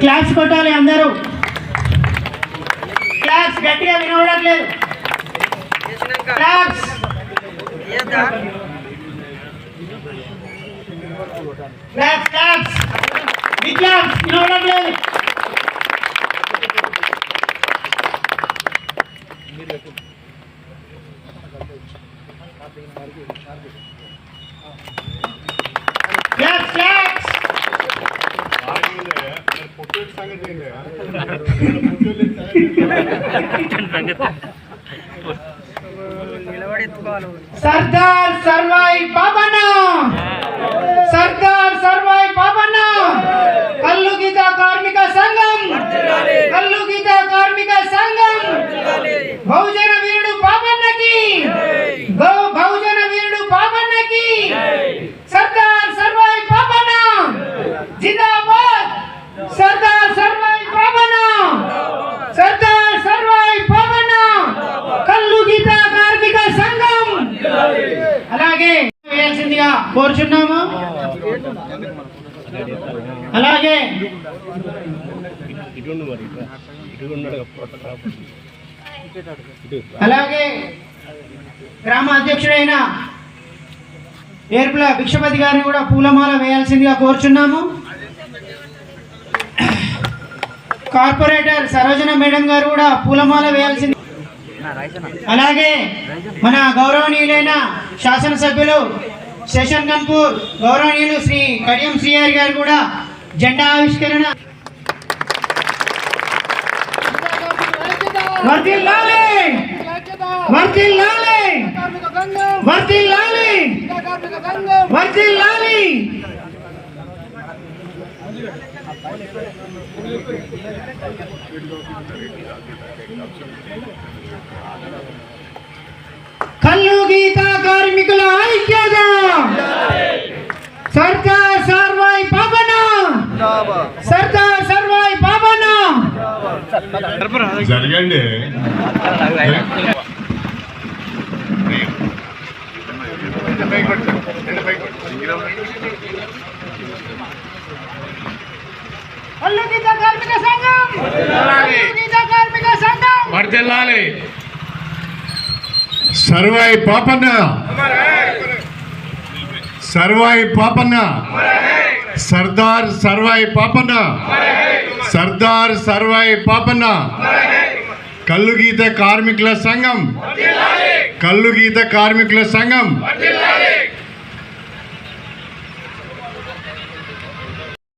Class కొట్టాలి అందరూ. Class గట్టిగా వినవడట్లేదు. క్లాస్ క్లాస్ క్లాస్ విక్లాస్ వినవడట్లేదు. క్లాస్ క్లాస్ సర్దార్ సర్వాయి పాపన్న, సర్దార్ సర్వాయి పాపన్న, కల్లు గీత కార్మిక సంఘం, కల్లు గీత కార్మిక సంఘం, బహుజన వీరుడు పాపన్నకి, బహుజన వీరుడు పాపన్నకి, సర్దార్ సర్వాయి పాపన్న జిందాబాద్, సర్దార్ సర్వాయి పాపన్న, సర్దార్ సర్వాయి పాపన్న, కల్లు గీత కార్మిక సంఘం. అలాగే వేయాల్సిందిగా కోరుచున్నాము. అలాగే అలాగే గ్రామ అధ్యక్షుడైన ఏర్పుల భిక్షపతి గారిని కూడా పూలమాల వేయాల్సిందిగా కోరుచున్నాము. కార్పొరేటర్ సరోజన మేడం గారు కూడా పూలమాల వేయాల్సింది. అలాగే మన గౌరవనీయులైన శాసనసభ్యులు శేషన్ గన్పూర్ గౌరవనీయులు శ్రీ కడియం శ్రీహరి గారు కూడా జెండా ఆవిష్కరణ. వర్ధిల్లాలి వర్ధిల్లాలి వర్ధిల్లాలి వర్ధిల్లాలి. కల్లు గీత కార్మికుల ఐక్యత, సర్దార్ సర్వాయి పాపన్న, సర్దార్ సర్వాయి పాపన్న. జరగండి. కల్లు గీత కార్మిక సంఘం, కల్లు గీత కార్మిక సంఘం వర్ధిల్లాలి. సర్వాయి పాపన్న, సర్వాయి పాపన్న, సర్దార్ సర్వాయి పాపన్న, సర్దార్ సర్వాయి పాపన్న, కల్లు గీత కార్మికుల సంఘం, కల్లు గీత కార్మికుల సంఘం.